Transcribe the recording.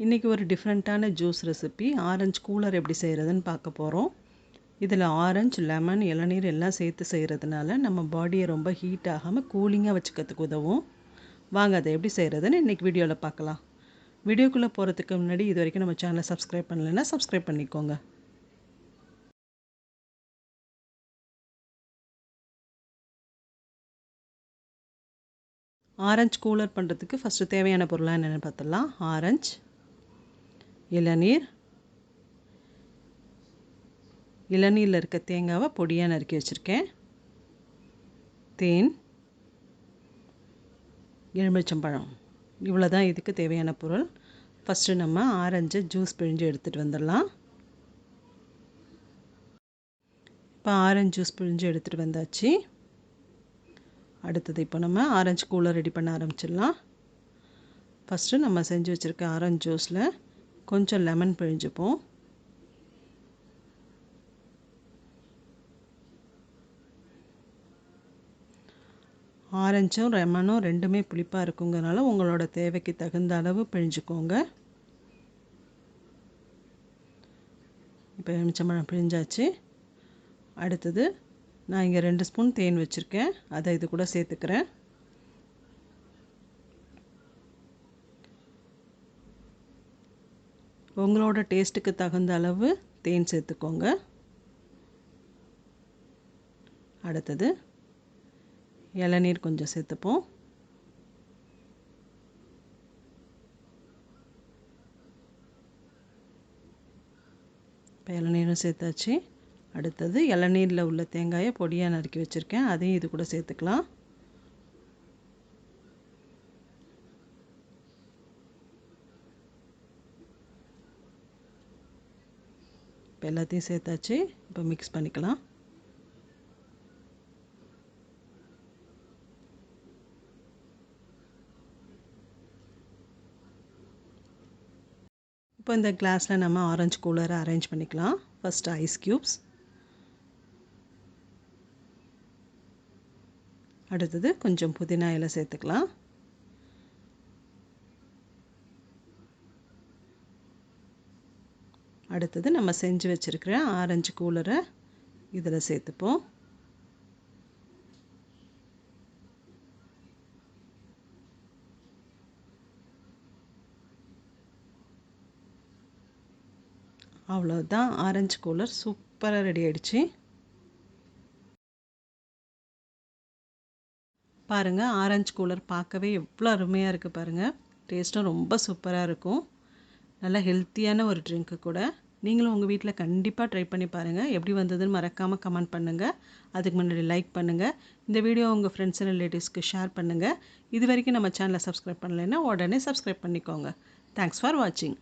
இன்றைக்கி ஒரு டிஃப்ரெண்ட்டான ஜூஸ் ரெசிபி ஆரஞ்சு கூலர் எப்படி செய்கிறதுன்னு பார்க்க போகிறோம். இதில் ஆரஞ்சு, லெமன், இளநீர் எல்லாம் சேர்த்து செய்கிறதுனால நம்ம பாடியை ரொம்ப ஹீட் ஆகாமல் கூலிங்காக வச்சுக்கிறதுக்கு உதவும். வாங்க அதை எப்படி செய்கிறதுன்னு இன்றைக்கி வீடியோவில் பார்க்கலாம். வீடியோக்குள்ளே போகிறதுக்கு முன்னாடி இது வரைக்கும் நம்ம சேனலை சப்ஸ்கிரைப் பண்ணலைன்னா சப்ஸ்கிரைப் பண்ணிக்கோங்க. ஆரஞ்சு கூலர் பண்ணுறதுக்கு ஃபஸ்ட்டு தேவையான பொருளாக என்னென்னு பார்த்துடலாம். ஆரஞ்சு, இளநீர், இளநீரில் இருக்க தேங்காவை பொடியாக நறுக்கி வச்சுருக்கேன், தேன், எலுமிச்சம்பழம், இவ்வளோ தான் இதுக்கு தேவையான பொருள். ஃபஸ்ட்டு நம்ம ஆரஞ்சை ஜூஸ் பிழிஞ்சு எடுத்துகிட்டு வந்துடலாம். இப்போ ஆரஞ்சு ஜூஸ் பிழிஞ்சு எடுத்துகிட்டு வந்தாச்சு. அடுத்தது இப்போ நம்ம ஆரஞ்சு கூலர் ரெடி பண்ண ஆரம்பிச்சிடலாம். ஃபஸ்ட்டு நம்ம செஞ்சு வச்சுருக்க ஆரஞ்சு ஜூஸில் கொஞ்சம் லெமன் பிழிஞ்சுப்போம். ஆரஞ்சும் லெமனும் ரெண்டுமே புளிப்பாக இருக்குங்கிறனால உங்களோட தேவைக்கு தகுந்த அளவு பிழிஞ்சுக்கோங்க. இப்போ எலுமிச்சம்பழம் பிழிஞ்சாச்சு. அடுத்தது நான் இங்கே 2 ஸ்பூன் தேன் வச்சுருக்கேன், அதை இது கூட சேர்த்துக்கிறேன். உங்களோட டேஸ்ட்டுக்கு தகுந்த அளவு தேன் சேர்த்துக்கோங்க. அடுத்தது இளநீர் கொஞ்சம் சேர்த்துப்போம். இப்போ இளநீரும் சேர்த்தாச்சு. அடுத்தது இளநீரில் உள்ள தேங்காயை பொடியாக நறுக்கி வச்சுருக்கேன், அதையும் இது கூட சேர்த்துக்கலாம். இப்போ எல்லாத்தையும் சேர்த்தாச்சு. இப்போ மிக்ஸ் பண்ணிக்கலாம். இப்போ இந்த கிளாஸில் நம்ம ஆரஞ்சு கூலரை அரேஞ்ச் பண்ணிக்கலாம். ஃபஸ்ட்டு ஐஸ் க்யூப்ஸ், அடுத்தது கொஞ்சம் புதினா இலை சேர்த்துக்கலாம். அடுத்தது நம்ம செஞ்சு வச்சுருக்கிற ஆரஞ்சு கூலரை இதில் சேர்த்துப்போம். அவ்வளோதான், ஆரஞ்சு கூலர் சூப்பராக ரெடி ஆகிடுச்சு. பாருங்கள், ஆரஞ்சு கூலர் பார்க்கவே எவ்வளோ அருமையாக இருக்குது பாருங்கள். டேஸ்ட்டும் ரொம்ப சூப்பராக இருக்கும். நல்லா ஹெல்த்தியான ஒரு ட்ரிங்க்கு கூட. நீங்களும் உங்கள் வீட்டில் கண்டிப்பாக ட்ரை பண்ணி பாருங்கள். எப்படி வந்ததுன்னு மறக்காமல் கமெண்ட் பண்ணுங்கள். அதுக்கு முன்னாடி லைக் பண்ணுங்கள். இந்த வீடியோ உங்கள் ஃப்ரெண்ட்ஸ் அண்ட் ரிலேட்டிவ்ஸ்க்கு ஷேர் பண்ணுங்கள். இது வரைக்கும் நம்ம சேனலை சப்ஸ்கிரைப் பண்ணலைன்னா உடனே சப்ஸ்கிரைப் பண்ணிக்கோங்க. தேங்க்ஸ் ஃபார் வாட்சிங்.